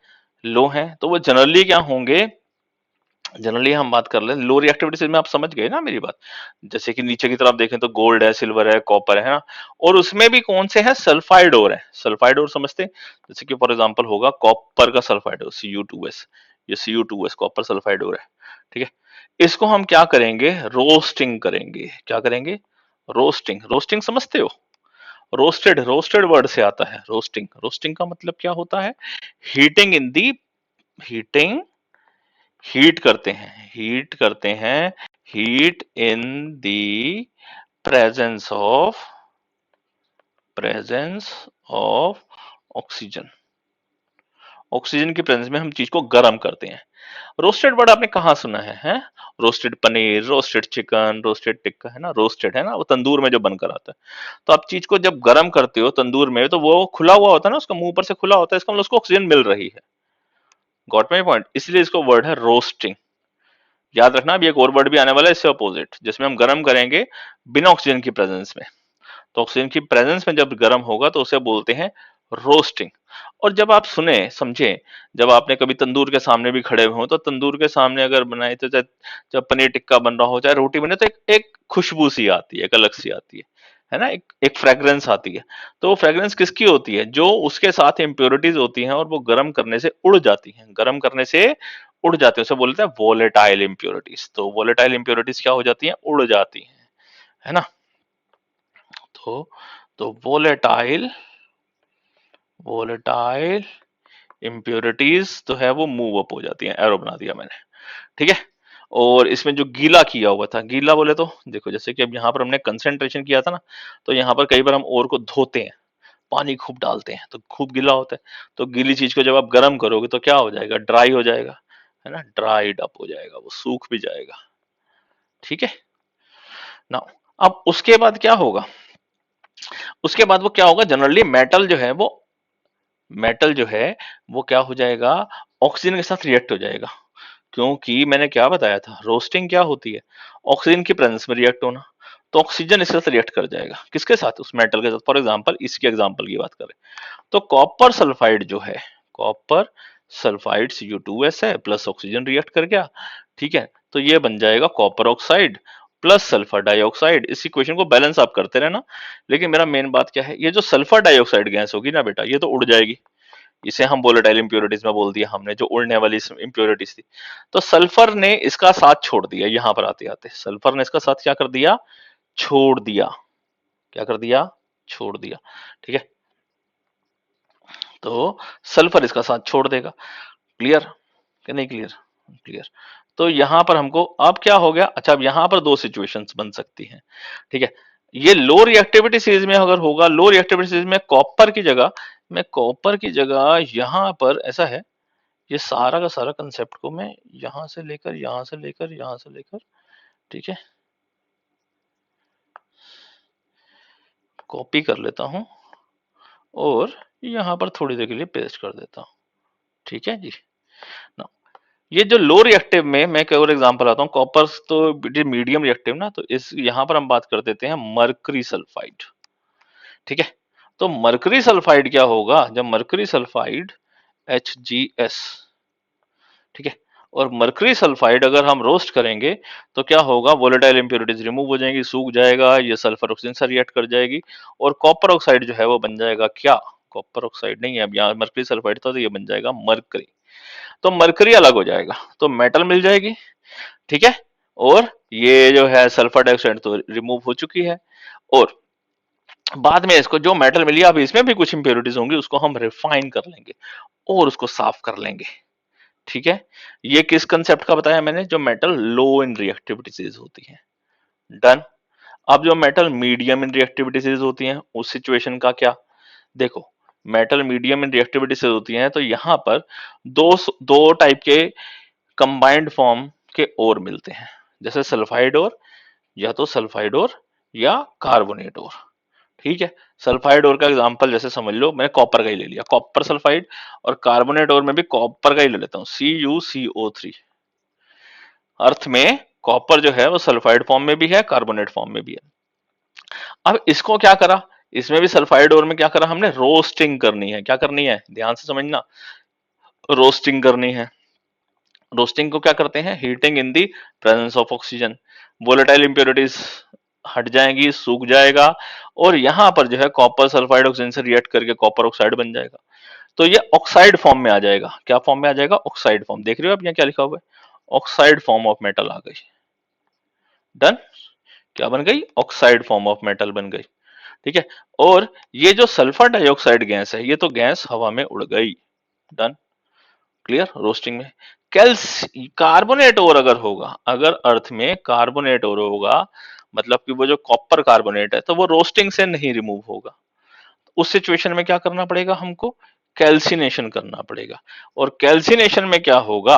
लो है, तो वो जनरली क्या होंगे, जनरली हम बात कर ले लो रिएक्टिविटी में, आप समझ गए ना मेरी बात। जैसे कि नीचे की तरफ देखें तो गोल्ड है, सिल्वर है, कॉपर है ना, और उसमें भी कौन से हैं, सल्फाइड और है। सल्फाइड और समझते हैं, जैसे कि फॉर एग्जांपल होगा कॉपर का सल्फाइड और Cu2S, ये Cu2S कॉपर सल्फाइड और है। ठीक है, इसको हम क्या करेंगे, रोस्टिंग करेंगे। क्या करेंगे, रोस्टिंग। रोस्टिंग समझते हो, रोस्टेड, रोस्टेड वर्ड से आता है रोस्टिंग। रोस्टिंग का मतलब क्या होता है, heating in the, heating, heat करते हैं, हीट करते हैं, heat in the presence of, presence of oxygen. Oxygen की प्रेजेंस में हम चीज को गर्म करते हैं। रोस्टेड वर्ड आपने कहाँ सुना है? Roasted paneer, roasted chicken, roasted tikka, है ना, रोस्टेड है ना, वो तंदूर में जो बनकर आता है। तो आप चीज को जब गर्म करते हो तंदूर में, तो वो खुला हुआ होता है ना, उसका मुंह ऊपर से खुला होता है, इसका मतलब उसको ऑक्सीजन मिल रही है। गॉट माई पॉइंट, इसलिए इसको वर्ड है रोस्टिंग। याद रखना, अभी एक और वर्ड भी आने वाला है इससे अपोजिट, जिसमें हम गर्म करेंगे बिना ऑक्सीजन की प्रेजेंस में। तो ऑक्सीजन की प्रेजेंस में जब गर्म होगा तो उसे बोलते हैं रोस्टिंग। और जब आप सुने समझे, जब आपने कभी तंदूर के सामने भी खड़े हुए हो, तो तंदूर के सामने अगर बनाए तो जब पनीर टिक्का बन रहा हो, चाहे रोटी बने, तो एक खुशबू सी आती है, एक अलग सी आती है ना, एक फ्रेग्रेंस आती है। तो वो फ्रेग्रेंस किसकी होती है, जो उसके साथ इम्प्योरिटीज होती हैं और वो गर्म करने से उड़ जाती हैं, गर्म करने से उड़ जाती है, उसे बोलते हैं वोलेटाइल इम्प्योरिटीज। तो वोलेटाइल इम्प्योरिटीज क्या हो जाती हैं, उड़ जाती हैं, है ना। तो वोलेटाइल, वोलेटाइल इम्प्योरिटीज तो है वो मूव अप हो जाती हैं, एरो बना दिया मैंने। ठीक है, और इसमें जो गीला किया हुआ था, गीला बोले तो देखो, जैसे कि अब यहाँ पर हमने कंसेंट्रेशन किया था ना, तो यहाँ पर कई बार हम ओर को धोते हैं, पानी खूब डालते हैं तो खूब गीला होता है। तो गीली चीज को जब आप गर्म करोगे तो क्या हो जाएगा, ड्राई हो जाएगा, है ना, ड्राइड अप हो जाएगा, वो सूख भी जाएगा। ठीक है ना। अब उसके बाद क्या होगा, उसके बाद वो क्या होगा, जनरली मेटल जो है वो, मेटल जो है वो क्या हो जाएगा, ऑक्सीजन के साथ रिएक्ट हो जाएगा। क्योंकि मैंने क्या बताया था, रोस्टिंग क्या होती है, ऑक्सीजन की प्रेजेंस में रिएक्ट होना। तो ऑक्सीजन इसके साथ रिएक्ट कर जाएगा, किसके साथ, उस मेटल के साथ। फॉर एग्जांपल इसकी एग्जांपल की बात करें तो कॉपर सल्फाइड जो है, कॉपर सल्फाइड Cu2S है, प्लस ऑक्सीजन रिएक्ट कर गया। ठीक है, तो ये बन जाएगा copper oxide plus sulphur dioxide. इस इक्वेशन को बैलेंस आप करते रहना। लेकिन मेरा मेन बात क्या है, ये जो सल्फर डाइऑक्साइड गैस होगी ना बेटा, ये तो उड़ जाएगी। इसे हम वोलेटाइल इंप्योरिटीज में बोल दिया हमने, जो उड़ने वाली इंप्योरिटीज थी। तो सल्फर ने इसका साथ छोड़ दिया, यहां पर आते आते सल्फर ने इसका साथ क्या कर दिया, छोड़ दिया। क्या कर दिया, छोड़ दिया। ठीक है, तो सल्फर इसका साथ छोड़ देगा। क्लियर कि नहीं क्लियर, क्लियर। तो यहां पर हमको अब क्या हो गया, अच्छा अब यहां पर दो सिचुएशंस बन सकती हैं। ठीक है, ये लो रिएक्टिविटी सीरीज में अगर होगा, लो रिएक्टिविटी सीरीज में कॉपर की जगह, मैं कॉपर की जगह यहां पर ऐसा है, ये सारा का सारा कंसेप्ट को मैं यहां से लेकर, यहां से लेकर, यहां से लेकर, ठीक है, कॉपी कर लेता हूं और यहां पर थोड़ी देर के लिए पेस्ट कर देता हूं। ठीक है जी ना। ये जो लो रिएक्टिव में मैं एक और एग्जांपल आता हूँ, कॉपर तो मीडियम रिएक्टिव ना, तो इस यहां पर हम बात कर देते हैं मरकरी सल्फाइड। ठीक है, तो मरकरी सल्फाइड क्या होगा, जब मरकरी सल्फाइड HgS, ठीक है। और मरकरी सल्फाइड अगर हम रोस्ट करेंगे तो क्या होगा, वोलेटाइल इंप्योरिटीज रिमूव हो जाएंगी, सूख जाएगा, ये सल्फर ऑक्सीजन से रिएक्ट कर जाएगी और कॉपर ऑक्साइड जो है वो बन जाएगा क्या, कॉपर ऑक्साइड नहीं है, अब यहाँ मरकरी सल्फाइड था तो ये बन जाएगा मरकरी। तो मरकरी अलग हो जाएगा तो मेटल मिल जाएगी, ठीक है। और ये जो है सल्फर डाइऑक्साइड तो रिमूव हो चुकी है। और बाद में इसको जो मेटल मिली, अब इसमें भी कुछ इंप्योरिटीज होंगी, उसको हम रिफाइन कर लेंगे और उसको साफ कर लेंगे, ठीक है। ये किस कंसेप्ट का बताया मैंने, जो मेटल लो इन रिएक्टिविटीज होती है। डन। अब जो मेटल मीडियम इन रिएक्टिविटीज होती हैं उस सिचुएशन का क्या, देखो मेटल मीडियम इन रिएक्टिविटीज होती हैं तो यहां पर दो दो टाइप के कंबाइंड फॉर्म के और मिलते हैं, जैसे सल्फाइड और, या तो सल्फाइड और या कार्बोनेट और, ठीक है। सल्फाइड और का एग्जांपल जैसे समझ लो, मैंने कॉपर का ही ले लिया, कॉपर सल्फाइड, और कार्बोनेट और में भी कॉपर का ही ले लेता हूँ, CuCO3। अर्थ में कॉपर जो है वो सल्फाइड फॉर्म में भी है, कार्बोनेट फॉर्म में भी है। अब इसको क्या करा, इसमें भी सल्फाइड और में क्या करा हमने, रोस्टिंग करनी है, क्या करनी है ध्यान से समझना, रोस्टिंग करनी है। रोस्टिंग को क्या करते हैं, heating in the presence of oxygen, volatile impurities हट जाएंगी, सूख जाएगा, और यहां पर जो है कॉपर सल्फाइड ऑक्सीजन से रिएक्ट करके कॉपर ऑक्साइड बन जाएगा। तो ये ऑक्साइड फॉर्म में आ जाएगा, क्या फॉर्म में आ जाएगा, ऑक्साइड फॉर्म। देख रहे हो आप यहाँ क्या लिखा हुआ है, ऑक्साइड फॉर्म ऑफ मेटल आ गई। डन। क्या बन गई, ऑक्साइड फॉर्म ऑफ मेटल बन गई, ठीक है। और ये जो सल्फर डाइऑक्साइड गैस है, ये तो गैस हवा में उड़ गई। डन। क्लियर। रोस्टिंग में कार्बोनेट और अगर होगा, अगर अर्थ में कार्बोनेट और होगा, मतलब कि वो जो कॉपर कार्बोनेट है तो वो रोस्टिंग से नहीं रिमूव होगा, उस सिचुएशन में क्या करना पड़ेगा हमको, कैल्सिनेशन करना पड़ेगा। और कैल्सिनेशन में क्या होगा,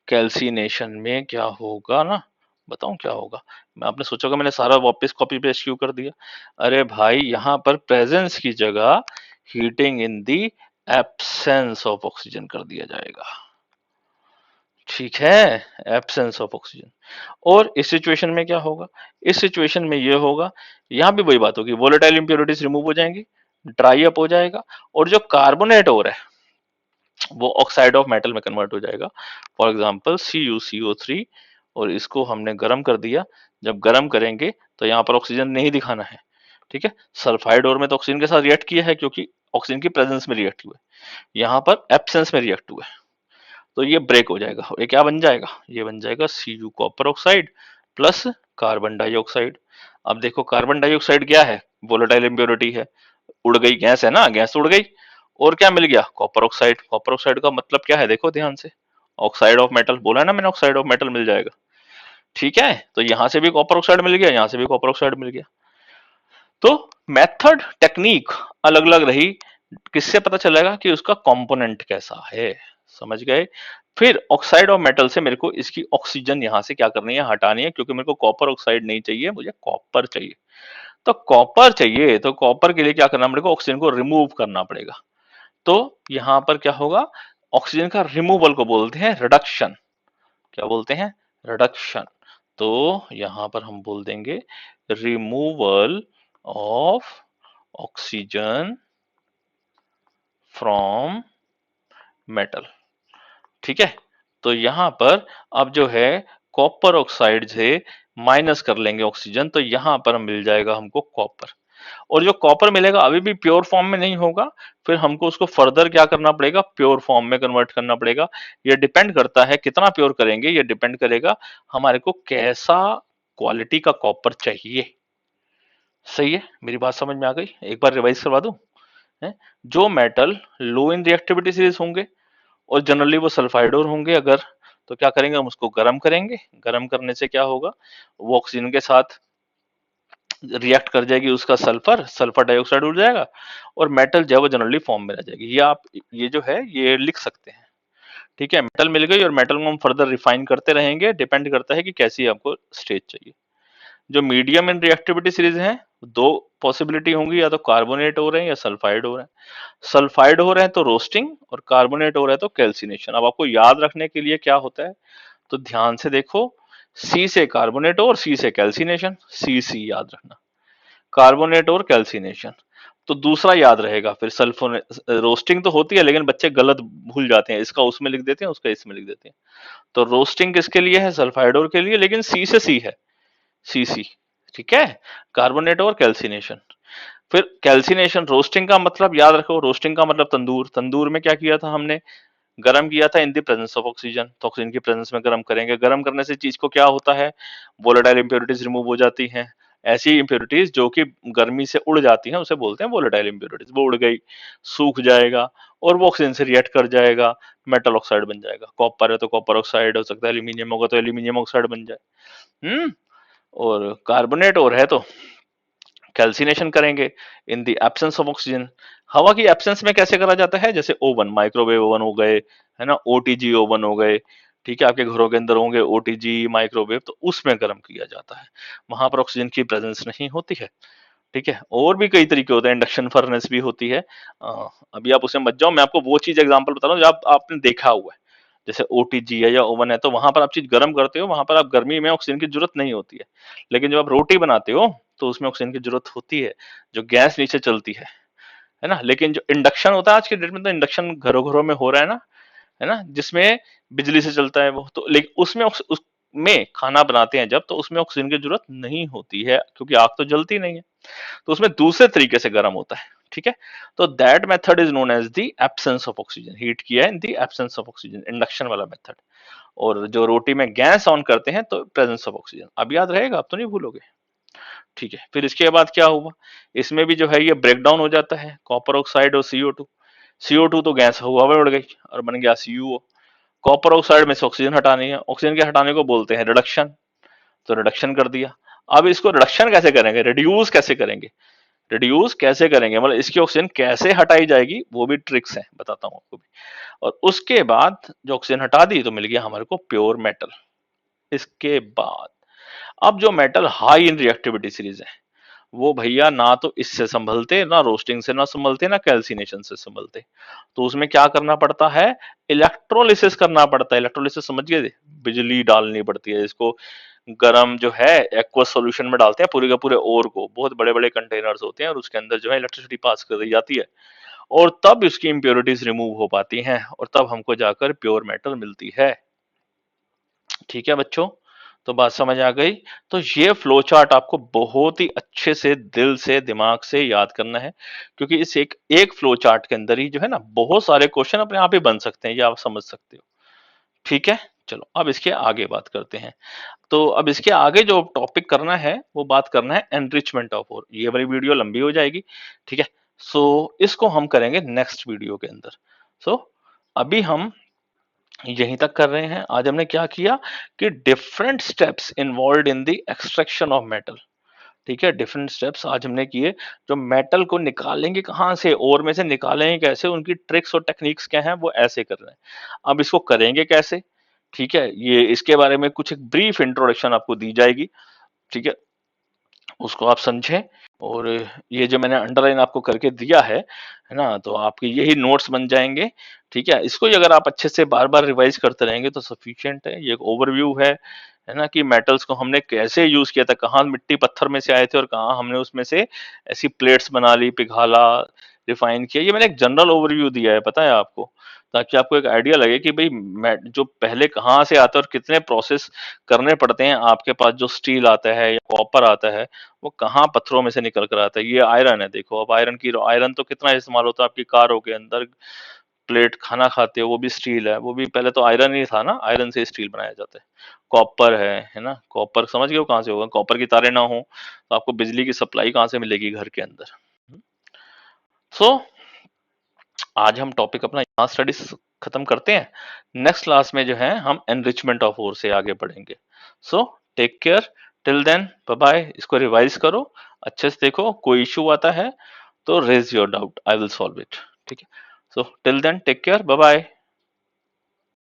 कैल्सिनेशन में क्या होगा ना, बताऊं क्या होगा। मैं, आपने सोचा मैंने सारा वापस कॉपी पेस्ट क्यों कर दिया, अरे भाई यहाँ पर प्रेजेंस की जगह heating in the absence of oxygen कर दिया जाएगा, ठीक है, एब्सेंस ऑफ ऑक्सीजन। और इस सिचुएशन में क्या होगा, इस सिचुएशन में ये होगा, यहां भी वही बात होगी, वोलेटाइल इंप्योरिटीज रिमूव हो जाएंगी, ड्राई अप हो जाएगा, और जो कार्बोनेट और है वो ऑक्साइड ऑफ मेटल में कन्वर्ट हो जाएगा, फॉर एग्जांपल CuCO3। और इसको हमने गर्म कर दिया, जब गर्म करेंगे तो यहाँ पर ऑक्सीजन नहीं दिखाना है, ठीक है। सल्फाइड और में तो ऑक्सीजन के साथ रिएक्ट किया है क्योंकि ऑक्सीजन की प्रेजेंस में रिएक्ट हुए, यहाँ पर एब्सेंस में रिएक्ट हुए, तो ये ब्रेक हो जाएगा, ये क्या बन जाएगा, ये बन जाएगा Cu copper oxide plus carbon dioxide. अब देखो कार्बन डाइऑक्साइड क्या है, वोलेटाइल इंप्योरिटी है, उड़ गई, गैस है ना, गैस उड़ गई, और क्या मिल गया, कॉपर ऑक्साइड। कॉपर ऑक्साइड का मतलब क्या है, देखो ध्यान से, ऑक्साइड ऑफ मेटल, बोला है ना मैंने, ऑक्साइड ऑफ मेटल मिल जाएगा, ठीक है। तो यहां से भी कॉपर ऑक्साइड मिल गया, यहां से भी कॉपर ऑक्साइड मिल गया। तो मेथड टेक्निक अलग अलग रही, किससे पता चलेगा कि उसका कंपोनेंट कैसा है, समझ गए। फिर ऑक्साइड ऑफ मेटल से मेरे को इसकी ऑक्सीजन यहां से क्या करनी है, हटानी है, क्योंकि मेरे को कॉपर ऑक्साइड नहीं चाहिए, मुझे कॉपर चाहिए। तो कॉपर चाहिए तो कॉपर के लिए क्या करना पड़ेगा, ऑक्सीजन को रिमूव करना पड़ेगा। तो यहां पर क्या होगा, ऑक्सीजन का रिमूवल को बोलते हैं रिडक्शन, क्या बोलते हैं, रिडक्शन। तो यहां पर हम बोल देंगे removal of oxygen from metal, ठीक है। तो यहां पर अब जो है कॉपर ऑक्साइड से माइनस कर लेंगे ऑक्सीजन, तो यहां पर मिल जाएगा हमको कॉपर। और जो कॉपर मिलेगा अभी भी प्योर फॉर्म में नहीं होगा, फिर हमको उसको फर्दर क्या करना पड़ेगा, प्योर फॉर्म में कन्वर्ट करना पड़ेगा। ये डिपेंड करता है कितना प्योर करेंगे, ये डिपेंड करेगा हमारे को कैसा क्वालिटी का कॉपर चाहिए। सही है, मेरी बात समझ में आ गई, एक बार रिवाइज करवा दूं। है, जो मेटल लो इन रिएक्टिविटी सीरीज होंगे और जनरली वो सल्फाइडोर होंगे अगर, तो क्या करेंगे, हम उसको गर्म करेंगे, गर्म करने से क्या होगा, वो ऑक्सीजन के साथ रिएक्ट कर जाएगी, उसका सल्फर, सल्फर डाइऑक्साइड उड़ जाएगा, और मेटल जो है वो जनरली फॉर्म में रह जाएगी। ये आप, ये जो है ये लिख सकते हैं, ठीक है। मेटल मिल गई और मेटल को हम फर्दर रिफाइन करते रहेंगे, डिपेंड करता है कि कैसी आपको स्टेज चाहिए। जो मीडियम इन रिएक्टिविटी सीरीज है, दो पॉसिबिलिटी होंगी, या तो कार्बोनेट हो रहे हैं या सल्फाइड हो रहे हैं। सल्फाइड हो रहे हैं तो रोस्टिंग, और कार्बोनेट हो रहा है तो कैल्सिनेशन। अब आपको याद रखने के लिए क्या होता है, तो ध्यान से देखो, सी से कार्बोनेट और सी से कैल्सिनेशन, सी सी याद रखना, कार्बोनेट और कैल्सिनेशन। तो दूसरा याद रहेगा। फिर सल्फोने रोस्टिंग तो होती है लेकिन बच्चे गलत भूल जाते हैं, इसका उसमें लिख देते हैं, उसका इसमें लिख देते हैं। तो रोस्टिंग किसके लिए है? सल्फाइडोर के लिए, लेकिन सी से सी है, सीसी। ठीक है, कार्बोनेट और कैल्सिनेशन। फिर कैल्सिनेशन, रोस्टिंग का मतलब याद रखो, रोस्टिंग का मतलब तंदूर। तंदूर में क्या किया था हमने? गरम किया था in the presence of oxygen. तो ऑक्सीजन की प्रेजेंस में गरम करेंगे, गरम करने से चीज को क्या होता है? वोलेटाइल इंप्योरिटीज रिमूव हो जाती हैं। ऐसी इंप्योरिटीज जो कि गर्मी से उड़ जाती हैं उसे बोलते हैं वोलेटाइल इंप्योरिटीज। वो उड़ गई, सूख जाएगा और वो ऑक्सीजन से रिएक्ट कर जाएगा, मेटल ऑक्साइड बन जाएगा। कॉपर है तो कॉपर ऑक्साइड हो सकता है, एल्यूमिनियम होगा तो एल्यूमिनियम ऑक्साइड बन जाए। और कार्बोनेट और है तो कैल्सिनेशन करेंगे इन द एब्सेंस ऑफ ऑक्सीजन। हवा की एब्सेंस में कैसे करा जाता है? जैसे ओवन, माइक्रोवेव ओवन हो गए, है ना, ओटीजी ओवन हो गए। ठीक है, आपके घरों के अंदर होंगे ओटीजी माइक्रोवेव, तो उसमें गर्म किया जाता है, वहां पर ऑक्सीजन की प्रेजेंस नहीं होती है। ठीक है, और भी कई तरीके होते हैं, इंडक्शन फर्नेस भी होती है। अभी आप उसमें मत जाओ, मैं आपको वो चीज एग्जांपल बता रहा हूँ जो आपने देखा हुआ है। जैसे ओटीजी है या ओवन है तो वहां पर आप चीज गर्म करते हो, वहां पर आप गर्मी में ऑक्सीजन की जरूरत नहीं होती है। लेकिन जब आप रोटी बनाते हो तो उसमें ऑक्सीजन की जरूरत होती है, जो गैस नीचे चलती है ना। लेकिन जो इंडक्शन होता है आज के डेट में, तो इंडक्शन घरों घरों में हो रहा है ना, जिसमें बिजली से चलता है वो। तो लेकिन उसमें खाना बनाते हैं जब, तो उसमें ऑक्सीजन की जरूरत नहीं होती है क्योंकि आग तो जलती नहीं है। तो उसमें दूसरे तरीके से गर्म होता है। ठीक है, तो that method is known as the absence of oxygen. Heat किया है in the absence of oxygen, induction वाला मेथड। और जो रोटी में गैस ऑन करते हैं तो प्रेजेंस ऑफ ऑक्सीजन। अब याद रहेगा, अब तो नहीं भूलोगे। ठीक है, फिर इसके बाद क्या हुआ? इसमें भी जो है ये ब्रेक डाउन हो जाता है, कॉपर ऑक्साइड और सीओ टू। सीओ टू तो गैस हवा में उड़ गई और बन गया सीयूओ। कॉपर ऑक्साइड में से ऑक्सीजन हटानी है, ऑक्सीजन के हटाने को बोलते हैं रिडक्शन। तो रिडक्शन कर दिया। अब इसको रिडक्शन कैसे करेंगे, रिड्यूस कैसे करेंगे? रिड्यूस कैसे करेंगे मतलब इसकी ऑक्सीजन कैसे हटाई जाएगी, वो भी ट्रिक्स हैं, बताता हूं आपको भी। और उसके बाद जो ऑक्सीजन हटा दी तो मिल गया हमारे को प्योर मेटल। इसके बाद अब जो metal high in reactivity series है, वो भैया ना तो इससे संभलते, ना रोस्टिंग से ना संभलते, ना कैल्सिनेशन से संभलते। तो उसमें क्या करना पड़ता है? इलेक्ट्रोलिसिस करना पड़ता है। इलेक्ट्रोलिसिस समझ गए? बिजली डालनी पड़ती है इसको। गरम जो है एक्वस सॉल्यूशन में डालते हैं पूरे का पूरे ओर को, बहुत बड़े बड़े कंटेनर्स होते हैं और उसके अंदर जो है इलेक्ट्रिसिटी पास कर दी जाती है, और तब इसकी इंप्योरिटीज रिमूव हो पाती हैं और तब हमको जाकर प्योर मेटल मिलती है। ठीक है बच्चों, तो बात समझ आ गई। तो ये फ्लो चार्ट आपको बहुत ही अच्छे से दिल से दिमाग से याद करना है, क्योंकि इस एक एक फ्लो चार्ट के अंदर ही जो है ना बहुत सारे क्वेश्चन अपने आप ही बन सकते हैं, ये आप समझ सकते हो। ठीक है, चलो अब इसके आगे बात करते हैं। तो अब इसके आगे जो टॉपिक करना है वो बात करना है एनरिचमेंट ऑफ ओर। ये वाली वीडियो लंबी हो जाएगी। ठीक है, सो इसको हम करेंगे नेक्स्ट वीडियो के अंदर। सो अभी हम यहीं तक कर रहे हैं। आज हमने क्या किया कि different steps involve in the extraction of metal. ठीक है, डिफरेंट स्टेप्स आज हमने किए, जो मेटल को निकालेंगे कहाँ से, ओर में से निकालेंगे कैसे, उनकी ट्रिक्स और टेक्निक्स क्या हैं, वो ऐसे कर रहे हैं। अब इसको करेंगे कैसे? ठीक है, ये इसके बारे में कुछ एक ब्रीफ इंट्रोडक्शन आपको दी जाएगी। ठीक है, उसको आप समझें। और ये जो मैंने अंडरलाइन आपको करके दिया है ना, तो आपके यही नोट्स बन जाएंगे। ठीक है, इसको ही अगर आप अच्छे से बार बार रिवाइज करते रहेंगे तो सफिशिएंट है। ये एक ओवरव्यू है ना, कि मेटल्स को हमने कैसे यूज किया था, कहाँ मिट्टी पत्थर में से आए थे और कहाँ हमने उसमें से ऐसी प्लेट्स बना ली, पिघाला, रिफाइन किया। ये मैंने एक जनरल ओवरव्यू दिया है, पता है आपको, ताकि आपको एक आइडिया लगे कि भाई जो पहले कहाँ से आता है और कितने प्रोसेस करने पड़ते हैं। आपके पास जो स्टील आता है या कॉपर आता है, वो कहाँ पत्थरों में से निकल कर आता है। ये आयरन है, देखो अब आयरन तो कितना इस्तेमाल होता है आपकी कारों के अंदर। प्लेट खाना खाते हो वो भी स्टील है, वो भी पहले तो आयरन ही था ना, आयरन से स्टील बनाया जाता है। कॉपर है ना, कॉपर समझ गए हो कहाँ से होगा? कॉपर की तारें ना हो तो आपको बिजली की सप्लाई कहाँ से मिलेगी घर के अंदर? सो आज हम टॉपिक अपना यहाँ स्टडीज खत्म करते हैं। नेक्स्ट क्लास में जो है हम एनरिचमेंट ऑफ ओर से आगे बढ़ेंगे। So take care, till then bye bye. इसको रिवाइज करो, अच्छे से देखो, कोई इशू आता है तो raise your doubt, I will solve it. ठीक है, so till then take care, bye bye.